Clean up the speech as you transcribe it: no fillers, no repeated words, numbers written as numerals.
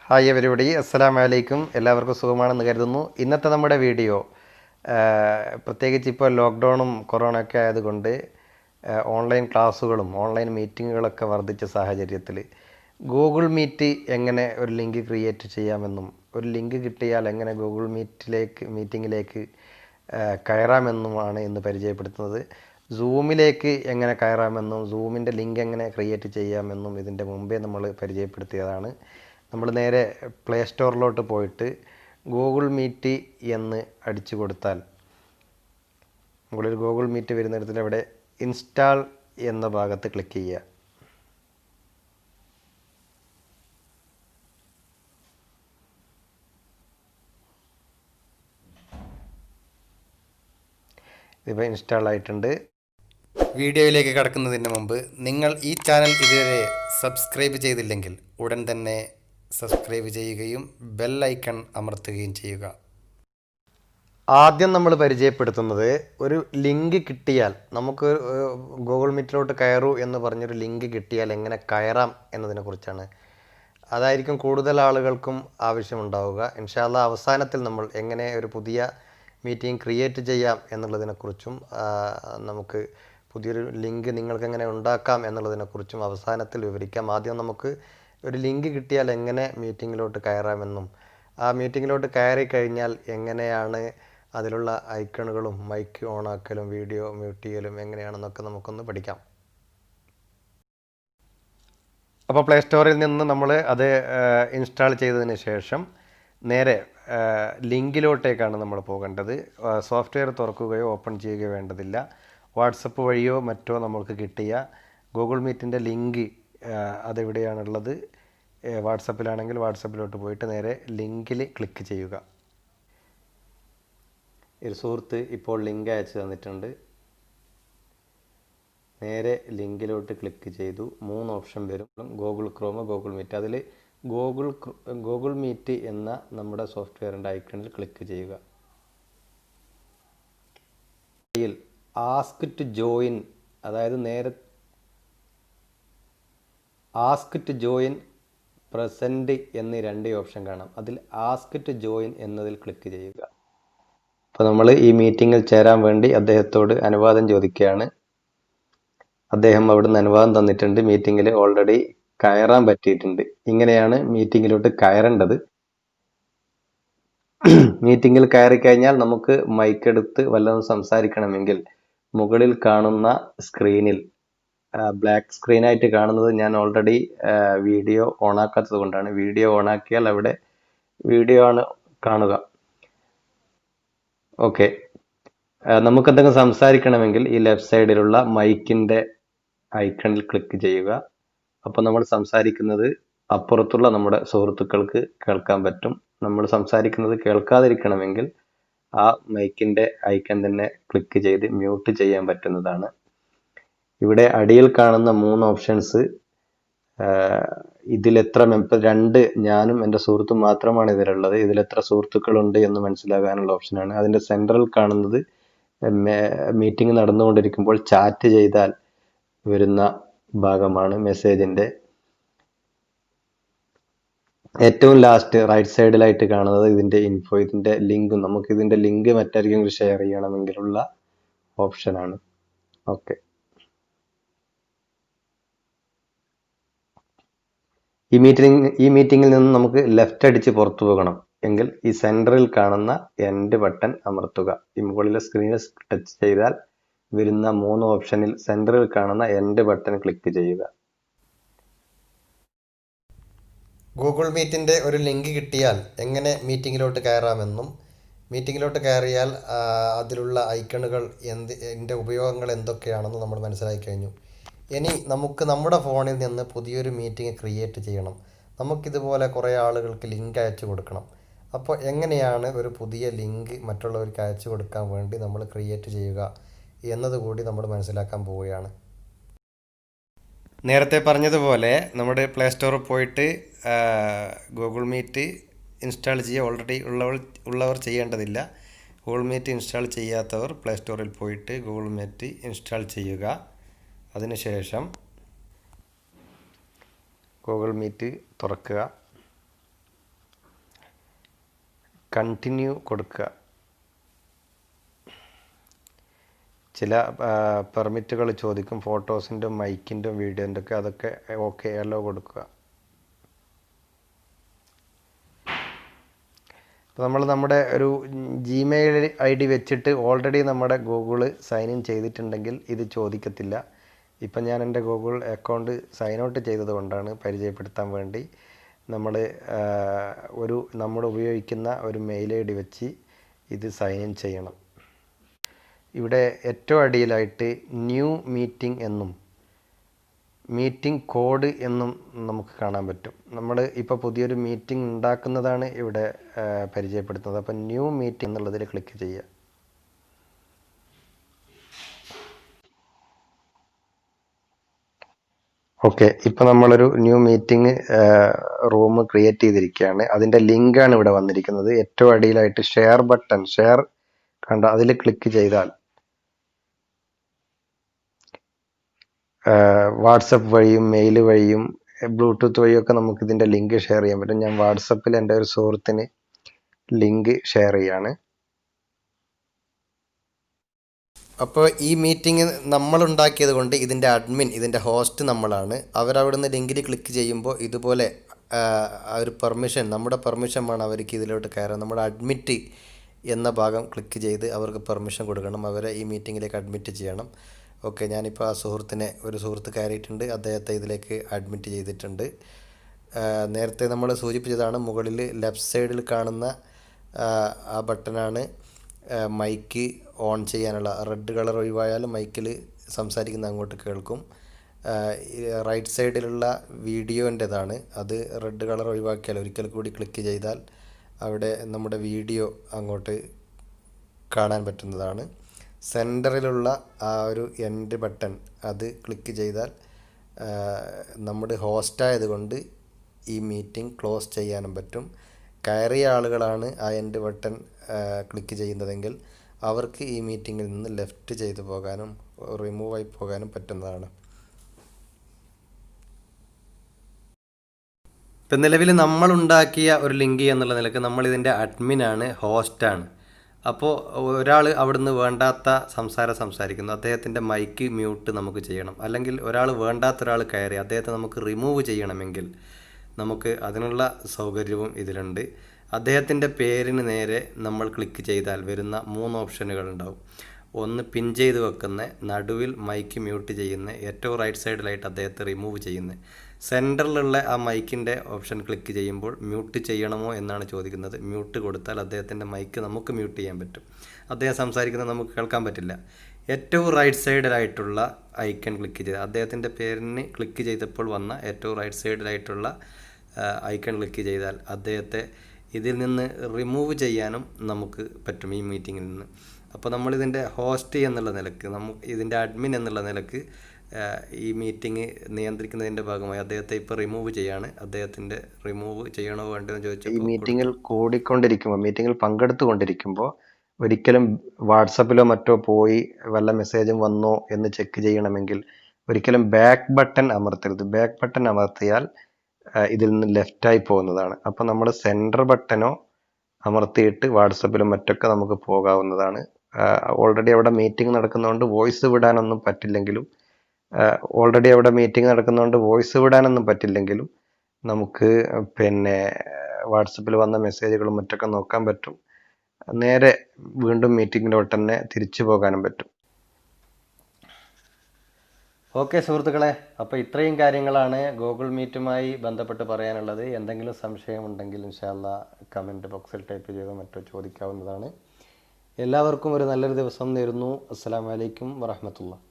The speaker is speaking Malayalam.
ഹായ് എവരിബഡി, അസ്സലാമു അലൈക്കും. എല്ലാവർക്കും സുഖമാണെന്ന് കരുതുന്നു. ഇന്നത്തെ നമ്മുടെ വീഡിയോ പ്രത്യേകിച്ച് ഇപ്പോൾ ലോക്ക്ഡൗണും കൊറോണയൊക്കെ ആയതുകൊണ്ട് ഓൺലൈൻ ക്ലാസ്സുകളും ഓൺലൈൻ മീറ്റിങ്ങുകളൊക്കെ വർദ്ധിച്ച സാഹചര്യത്തിൽ ഗൂഗിൾ മീറ്റ് എങ്ങനെ ഒരു ലിങ്ക് ക്രിയേറ്റ് ചെയ്യാമെന്നും ഒരു ലിങ്ക് കിട്ടിയാൽ എങ്ങനെ ഗൂഗിൾ മീറ്റിങ്ങിലേക്ക് കയറാമെന്നുമാണ് ഇന്ന് പരിചയപ്പെടുത്തുന്നത്. സൂമിലേക്ക് എങ്ങനെ കയറാമെന്നും സൂമിൻ്റെ ലിങ്ക് എങ്ങനെ ക്രിയേറ്റ് ചെയ്യാമെന്നും ഇതിൻ്റെ മുമ്പേ നമ്മൾ പരിചയപ്പെടുത്തിയതാണ്. നമ്മൾ നേരെ പ്ലേ സ്റ്റോറിലോട്ട് പോയിട്ട് ഗൂഗിൾ മീറ്റ് എന്ന് അടിച്ചു കൊടുത്താൽ മുകളിൽ ഗൂഗിൾ മീറ്റ് വരുന്നിടത്തിൽ അവിടെ ഇൻസ്റ്റാൾ എന്ന ഭാഗത്ത് ക്ലിക്ക് ചെയ്യുക. ഇതിപ്പോൾ ഇൻസ്റ്റാൾ ആയിട്ടുണ്ട്. വീഡിയോയിലേക്ക് കടക്കുന്നതിന് മുമ്പ് നിങ്ങൾ ഈ ചാനൽ ഇതുവരെ സബ്സ്ക്രൈബ് ചെയ്തില്ലെങ്കിൽ ഉടൻ തന്നെ സബ്സ്ക്രൈബ് ചെയ്യുകയും ബെൽ ഐക്കൺ അമർത്തുകയും ചെയ്യുക. ആദ്യം നമ്മൾ പരിചയപ്പെടുത്തുന്നത് ഒരു ലിങ്ക് കിട്ടിയാൽ നമുക്ക് ഗൂഗിൾ മീറ്റിലോട്ട് കയറൂ എന്ന് പറഞ്ഞൊരു ലിങ്ക് കിട്ടിയാൽ എങ്ങനെ കയറാം എന്നതിനെക്കുറിച്ചാണ്. അതായിരിക്കും കൂടുതൽ ആളുകൾക്കും ആവശ്യമുണ്ടാവുക. ഇൻഷാ അല്ലാഹ് അവസാനത്തിൽ നമ്മൾ എങ്ങനെ ഒരു പുതിയ മീറ്റിംഗ് ക്രിയേറ്റ് ചെയ്യാം എന്നുള്ളതിനെക്കുറിച്ചും നമുക്ക് പുതിയൊരു ലിങ്ക് നിങ്ങൾക്ക് എങ്ങനെ ഉണ്ടാക്കാം എന്നുള്ളതിനെക്കുറിച്ചും അവസാനത്തിൽ വിവരിക്കാം. ആദ്യം നമുക്ക് ഒരു ലിങ്ക് കിട്ടിയാൽ എങ്ങനെ മീറ്റിങ്ങിലോട്ട് കയറാമെന്നും ആ മീറ്റിങ്ങിലോട്ട് കയറി കഴിഞ്ഞാൽ എങ്ങനെയാണ് അതിലുള്ള ഐക്കണുകളും മൈക്ക് ഓണാക്കലും വീഡിയോ മ്യൂട്ട് ചെയ്യലും എങ്ങനെയാണെന്നൊക്കെ നമുക്കൊന്ന് പഠിക്കാം. അപ്പോൾ പ്ലേ സ്റ്റോറിൽ നിന്ന് നമ്മൾ അത് ഇൻസ്റ്റാൾ ചെയ്തതിന് ശേഷം നേരെ ലിങ്കിലോട്ടേക്കാണ് നമ്മൾ പോകേണ്ടത്. സോഫ്റ്റ്വെയർ തുറക്കുകയോ ഓപ്പൺ ചെയ്യുകയോ വേണ്ടതില്ല. വാട്സപ്പ് വഴിയോ മറ്റോ നമ്മൾക്ക് കിട്ടിയ ഗൂഗിൾ മീറ്റിൻ്റെ ലിങ്ക് അതെവിടെയാണുള്ളത്, വാട്സപ്പിലാണെങ്കിൽ വാട്സപ്പിലോട്ട് പോയിട്ട് നേരെ ലിങ്കിൽ ക്ലിക്ക് ചെയ്യുക. ഒരു സുഹൃത്ത് ഇപ്പോൾ ലിങ്ക് അയച്ചു തന്നിട്ടുണ്ട്. നേരെ ലിങ്കിലോട്ട് ക്ലിക്ക് ചെയ്തു. 3 ഓപ്ഷൻ വരും. Google Chrome, Google Meet. അതിൽ ഗൂഗിൾ മീറ്റ് എന്ന നമ്മുടെ സോഫ്റ്റ്വെയറിൻ്റെ ഐക്കണിൽ ക്ലിക്ക് ചെയ്യുക. ആസ്ക് ടു ജോയിൻ, അതായത് ആസ്ക് ടു ജോയിൻ പ്രസൻറ്റ് എന്നീ 2 ഓപ്ഷൻ കാണാം. അതിൽ ആസ്ക് ടു ജോയിൻ എന്നതിൽ ക്ലിക്ക് ചെയ്യുക. അപ്പോൾ നമ്മൾ ഈ മീറ്റിങ്ങിൽ ചേരാൻ വേണ്ടി അദ്ദേഹത്തോട് അനുവാദം ചോദിക്കുകയാണ്. അദ്ദേഹം അവിടുന്ന് അനുവാദം തന്നിട്ടുണ്ട്. മീറ്റിങ്ങിൽ ഓൾറെഡി കയറാൻ പറ്റിയിട്ടുണ്ട്. ഇങ്ങനെയാണ് മീറ്റിങ്ങിലോട്ട് കയറേണ്ടത്. മീറ്റിങ്ങിൽ കയറി കഴിഞ്ഞാൽ നമുക്ക് മൈക്കെടുത്ത് വല്ലതും സംസാരിക്കണമെങ്കിൽ മുകളിൽ കാണുന്ന സ്ക്രീനിൽ ബ്ലാക്ക് സ്ക്രീനായിട്ട് കാണുന്നത് ഞാൻ ഓൾറെഡി വീഡിയോ ഓണാക്കാത്തത് കൊണ്ടാണ്. വീഡിയോ ഓണാക്കിയാൽ അവിടെ വീഡിയോ ആണ് കാണുക. ഓക്കെ, നമുക്കെന്തെങ്കിലും സംസാരിക്കണമെങ്കിൽ ഈ ലെഫ്റ്റ് സൈഡിലുള്ള മൈക്കിൻ്റെ ഐക്കണിൽ ക്ലിക്ക് ചെയ്യുക. അപ്പോൾ നമ്മൾ സംസാരിക്കുന്നത് അപ്പുറത്തുള്ള നമ്മുടെ സുഹൃത്തുക്കൾക്ക് കേൾക്കാൻ പറ്റും. നമ്മൾ സംസാരിക്കുന്നത് കേൾക്കാതിരിക്കണമെങ്കിൽ ആ മൈക്കിൻ്റെ ഐക്കൺ തന്നെ ക്ലിക്ക് ചെയ്ത് മ്യൂട്ട് ചെയ്യാൻ പറ്റുന്നതാണ്. ഇവിടെ അടിയിൽ കാണുന്ന 3 ഓപ്ഷൻസ് ഇതിലെത്ര 2 ഞാനും എൻ്റെ സുഹൃത്തും മാത്രമാണ് ഇതിലുള്ളത്. ഇതിലെത്ര സുഹൃത്തുക്കളുണ്ട് എന്ന് മനസ്സിലാകാനുള്ള ഓപ്ഷനാണ്. അതിൻ്റെ സെൻട്രൽ കാണുന്നത് മീറ്റിംഗ് നടന്നുകൊണ്ടിരിക്കുമ്പോൾ ചാറ്റ് ചെയ്താൽ വരുന്ന ഭാഗമാണ് മെസ്സേജിൻ്റെ. ഏറ്റവും ലാസ്റ്റ് റൈറ്റ് സൈഡിലായിട്ട് കാണുന്നത് ഇതിൻ്റെ ഇൻഫോ, ഇതിൻ്റെ ലിങ്ക്. നമുക്ക് ഇതിൻ്റെ ലിങ്ക് മറ്റാർക്കെങ്കിലും ഷെയർ ചെയ്യണമെങ്കിലുള്ള ഓപ്ഷനാണ്. ഓക്കെ, ഈ മീറ്റിങ്ങിൽ നിന്ന് നമുക്ക് ലെഫ്റ്റ് അടിച്ച് പുറത്തു പോകണം എങ്കിൽ ഈ സെൻറ്ററിൽ കാണുന്ന എൻഡ് ബട്ടൺ അമർത്തുക. ഈ മുകളിലെ സ്ക്രീനിൽ ടച്ച് ചെയ്താൽ വരുന്ന 3 ഓപ്ഷനിൽ സെൻറ്ററിൽ കാണുന്ന എൻഡ് ബട്ടൺ ക്ലിക്ക് ചെയ്യുക. ഗൂഗിൾ മീറ്റിൻ്റെ ഒരു ലിങ്ക് കിട്ടിയാൽ എങ്ങനെ മീറ്റിങ്ങിലോട്ട് കയറാമെന്നും മീറ്റിങ്ങിലോട്ട് കയറിയാൽ അതിലുള്ള ഐക്കണുകൾ ഇതിൻ്റെ ഉപയോഗങ്ങൾ എന്തൊക്കെയാണെന്നും നമ്മൾ മനസ്സിലാക്കി കഴിഞ്ഞു. ഇനി നമുക്ക് നമ്മുടെ ഫോണിൽ നിന്ന് പുതിയൊരു മീറ്റിംഗ് ക്രിയേറ്റ് ചെയ്യണം. നമുക്കിതുപോലെ കുറേ ആളുകൾക്ക് ലിങ്ക് അയച്ചു കൊടുക്കണം. അപ്പോൾ എങ്ങനെയാണ് ഒരു പുതിയ ലിങ്ക് മറ്റുള്ളവർക്ക് അയച്ചു കൊടുക്കാൻ വേണ്ടി നമ്മൾ ക്രിയേറ്റ് ചെയ്യുക എന്നതുകൂടി നമ്മൾ മനസ്സിലാക്കാൻ പോവുകയാണ്. നേരത്തെ പറഞ്ഞതുപോലെ നമ്മുടെ പ്ലേ സ്റ്റോറിൽ പോയിട്ട് ഗൂഗിൾ മീറ്റ് ഇൻസ്റ്റാൾ ചെയ്യുക. ഓൾറെഡി ഉള്ളവർ ചെയ്യേണ്ടതില്ല. ഗൂഗിൾ മീറ്റ് ഇൻസ്റ്റാൾ ചെയ്യാത്തവർ പ്ലേ സ്റ്റോറിൽ പോയിട്ട് ഗൂഗിൾ മീറ്റ് ഇൻസ്റ്റാൾ ചെയ്യുക. അതിനുശേഷം ഗൂഗിൾ മീറ്റ് തുറക്കുക. കണ്ടിന്യൂ കൊടുക്കുക. ചില പെർമിറ്റുകൾ ചോദിക്കും, ഫോട്ടോസിൻ്റെ, മൈക്കിൻ്റെ, വീഡിയോൻ്റെ ഒക്കെ. അതൊക്കെ ഓക്കെ അല്ലോ കൊടുക്കുക. അപ്പോൾ നമ്മൾ നമ്മുടെ ഒരു ജിമെയിൽ ID വെച്ചിട്ട് ഓൾറെഡി നമ്മുടെ ഗൂഗിൾ സൈൻ ഇൻ ചെയ്തിട്ടുണ്ടെങ്കിൽ ഇത് ചോദിക്കത്തില്ല. ഇപ്പം ഞാൻ എൻ്റെ ഗൂഗിൾ അക്കൗണ്ട് സൈൻ ഔട്ട് ചെയ്തത് കൊണ്ടാണ് പരിചയപ്പെടുത്താൻ വേണ്ടി നമ്മൾ ഉപയോഗിക്കുന്ന ഒരു മെയിൽ ID വെച്ച് ഇത് സൈൻ ഇൻ ചെയ്യണം. ഇവിടെ ഏറ്റവും അടിയിലായിട്ട് ന്യൂ മീറ്റിംഗ് എന്നും മീറ്റിംഗ് കോഡ് എന്നും നമുക്ക് കാണാൻ പറ്റും. നമ്മൾ ഇപ്പോൾ പുതിയൊരു മീറ്റിംഗ് ഉണ്ടാക്കുന്നതാണ് ഇവിടെ പരിചയപ്പെടുത്തുന്നത്. അപ്പോൾ ന്യൂ മീറ്റിംഗ് എന്നുള്ളതിൽ ക്ലിക്ക് ചെയ്യുക. ഓക്കെ, ഇപ്പോൾ നമ്മളൊരു ന്യൂ മീറ്റിംഗ് റൂം ക്രിയേറ്റ് ചെയ്തിരിക്കുകയാണ്. അതിൻ്റെ ലിങ്കാണ് ഇവിടെ വന്നിരിക്കുന്നത്. ഏറ്റവും അടിയിലായിട്ട് ഷെയർ ബട്ടൺ, ഷെയർ കണ്ടോ, അതിൽ ക്ലിക്ക് ചെയ്താൽ വാട്സപ്പ് വഴിയും മെയിൽ വഴിയും ബ്ലൂടൂത്ത് വഴിയൊക്കെ നമുക്ക് ഇതിൻ്റെ ലിങ്ക് ഷെയർ ചെയ്യാൻ പറ്റും. ഞാൻ വാട്സപ്പിൽ എൻ്റെ ഒരു സുഹൃത്തിന് ലിങ്ക് ഷെയർ ചെയ്യാണ്. അപ്പോൾ ഈ മീറ്റിംഗ് നമ്മളുണ്ടാക്കിയത് കൊണ്ട് ഇതിൻ്റെ അഡ്മിൻ, ഇതിൻ്റെ ഹോസ്റ്റ് നമ്മളാണ്. അവരവിടുന്ന് ലിങ്കിൽ ക്ലിക്ക് ചെയ്യുമ്പോൾ ഇതുപോലെ ഒരു പെർമിഷൻ, നമ്മുടെ പെർമിഷൻ വേണം അവർക്ക് ഇതിലോട്ട് കയറാൻ. നമ്മുടെ അഡ്മിറ്റ് എന്ന ഭാഗം ക്ലിക്ക് ചെയ്ത് അവർക്ക് പെർമിഷൻ കൊടുക്കണം, അവരെ ഈ മീറ്റിങ്ങിലേക്ക് അഡ്മിറ്റ് ചെയ്യണം. ഓക്കെ, ഞാനിപ്പോൾ ആ ഒരു സുഹൃത്ത് കയറിയിട്ടുണ്ട്, അദ്ദേഹത്തെ ഇതിലേക്ക് അഡ്മിറ്റ് ചെയ്തിട്ടുണ്ട്. നേരത്തെ നമ്മൾ സൂചിപ്പിച്ചതാണ്, മുകളിൽ ലെഫ്റ്റ് സൈഡിൽ കാണുന്ന ആ ബട്ടനാണ് മൈക്ക് ഓൺ ചെയ്യാനുള്ള. റെഡ് കളർ ഒഴിവായാലും മൈക്കിൽ സംസാരിക്കുന്ന അങ്ങോട്ട് കേൾക്കും. റൈറ്റ് സൈഡിലുള്ള വീഡിയോൻ്റെതാണ്, അത് റെഡ് കളർ ഒഴിവാക്കിയാൽ ഒരിക്കൽ കൂടി ക്ലിക്ക് ചെയ്താൽ അവിടെ നമ്മുടെ വീഡിയോ അങ്ങോട്ട് കാണാൻ പറ്റുന്നതാണ്. സെൻറ്ററിലുള്ള ആ ഒരു എൻഡ് ബട്ടൺ അത് ക്ലിക്ക് ചെയ്താൽ നമ്മുടെ ഹോസ്റ്റായതുകൊണ്ട് ഈ മീറ്റിംഗ് ക്ലോസ് ചെയ്യാനും പറ്റും. കയറിയ ആളുകളാണ് ആ എൻഡ് ബട്ടൺ ക്ലിക്ക് ചെയ്യുന്നതെങ്കിൽ അവർക്ക് ഈ മീറ്റിങ്ങിൽ നിന്ന് ലെഫ്റ്റ് ചെയ്തു പോകാനും റിമൂവ് ആയി പോകാനും പറ്റുന്നതാണ്. ഇപ്പം നിലവിൽ നമ്മളുണ്ടാക്കിയ ഒരു ലിങ്ക് എന്നുള്ള നിലക്ക് നമ്മളിതിൻ്റെ അഡ്മിനാണ്, ഹോസ്റ്റാണ്. അപ്പോൾ ഒരാൾ അവിടുന്ന് വേണ്ടാത്ത സംസാരിക്കുന്നു, അദ്ദേഹത്തിൻ്റെ മൈക്ക് മ്യൂട്ട് നമുക്ക് ചെയ്യണം. അല്ലെങ്കിൽ ഒരാൾ വേണ്ടാത്ത ഒരാൾ കയറി അദ്ദേഹത്തെ നമുക്ക് റിമൂവ് ചെയ്യണമെങ്കിൽ നമുക്ക് അതിനുള്ള സൗകര്യവും ഇതിലുണ്ട്. അദ്ദേഹത്തിൻ്റെ പേരിന് നേരെ നമ്മൾ ക്ലിക്ക് ചെയ്താൽ വരുന്ന 3 ഓപ്ഷനുകൾ ഉണ്ടാവും. ഒന്ന് പിൻ ചെയ്ത് വെക്കുന്ന, നടുവിൽ മൈക്ക് മ്യൂട്ട് ചെയ്യുന്ന, ഏറ്റവും റൈറ്റ് സൈഡിലായിട്ട് അദ്ദേഹത്തെ റിമൂവ് ചെയ്യുന്നത്. സെൻറ്ററിലുള്ള ആ മൈക്കിൻ്റെ ഓപ്ഷൻ ക്ലിക്ക് ചെയ്യുമ്പോൾ മ്യൂട്ട് ചെയ്യണമോ എന്നാണ് ചോദിക്കുന്നത്. മ്യൂട്ട് കൊടുത്താൽ അദ്ദേഹത്തിൻ്റെ മൈക്ക് നമുക്ക് മ്യൂട്ട് ചെയ്യാൻ പറ്റും, അദ്ദേഹം സംസാരിക്കുന്നത് നമുക്ക് കേൾക്കാൻ പറ്റില്ല. ഏറ്റവും റൈറ്റ് സൈഡിലായിട്ടുള്ള ഐക്കൺ ക്ലിക്ക് ചെയ്ത് അദ്ദേഹത്തിൻ്റെ പേരിന് ക്ലിക്ക് ചെയ്തപ്പോൾ വന്ന ഏറ്റവും റൈറ്റ് സൈഡിലായിട്ടുള്ള ഐക്കൺ ക്ലിക്ക് ചെയ്താൽ അദ്ദേഹത്തെ ഇതിൽ നിന്ന് റിമൂവ് ചെയ്യാനും നമുക്ക് പറ്റും ഈ മീറ്റിങ്ങിൽ നിന്ന്. അപ്പോൾ നമ്മളിതിൻ്റെ ഹോസ്റ്റ് എന്നുള്ള നിലക്ക്, ഇതിൻ്റെ അഡ്മിൻ എന്നുള്ള നിലക്ക് ഈ മീറ്റിംഗ് നിയന്ത്രിക്കുന്നതിൻ്റെ ഭാഗമായി അദ്ദേഹത്തെ ഇപ്പോൾ റിമൂവ് ചെയ്യാണ്. അദ്ദേഹത്തിൻ്റെ റിമൂവ് ചെയ്യണോ വേണ്ടോ എന്ന് ചോദിച്ചാൽ ഈ മീറ്റിങ്ങിൽ മീറ്റിങ്ങിൽ പങ്കെടുത്തുകൊണ്ടിരിക്കുമ്പോൾ ഒരിക്കലും വാട്സപ്പിലോ മറ്റോ പോയി വല്ല മെസ്സേജും വന്നോ എന്ന് ചെക്ക് ചെയ്യണമെങ്കിൽ ഒരിക്കലും ബാക്ക് ബട്ടൺ അമർത്തരുത്. ബാക്ക് ബട്ടൺ അമർത്തിയാൽ ഇതിൽ നിന്ന് ലെഫ്റ്റായി പോകുന്നതാണ്. അപ്പോൾ നമ്മൾ സെൻറ്റർ ബട്ടനോ അമർത്തിയിട്ട് വാട്സപ്പിലും മറ്റൊക്കെ നമുക്ക് പോകാവുന്നതാണ്. ഓൾറെഡി അവിടെ മീറ്റിംഗ് നടക്കുന്നതുകൊണ്ട് വോയിസ് വിടാനൊന്നും പറ്റില്ലെങ്കിലും നമുക്ക് പിന്നെ വാട്സപ്പിൽ വന്ന മെസ്സേജുകളും മറ്റൊക്കെ നോക്കാൻ പറ്റും. നേരെ വീണ്ടും മീറ്റിങ്ങിലോട്ട് തന്നെ തിരിച്ചു പോകാനും പറ്റും. ഓക്കെ സുഹൃത്തുക്കളെ, അപ്പോൾ ഇത്രയും കാര്യങ്ങളാണ് ഗൂഗിൾ മീറ്റുമായി ബന്ധപ്പെട്ട് പറയാനുള്ളത്. എന്തെങ്കിലും സംശയമുണ്ടെങ്കിൽ ഇൻഷാ അല്ലാഹ് കമൻറ്റ് ബോക്സിൽ ടൈപ്പ് ചെയ്തോ മറ്റോ ചോദിക്കാവുന്നതാണ്. എല്ലാവർക്കും ഒരു നല്ലൊരു ദിവസം നേരുന്നു. അസ്സലാമു അലൈക്കും വറഹ്മത്തുള്ളാഹി.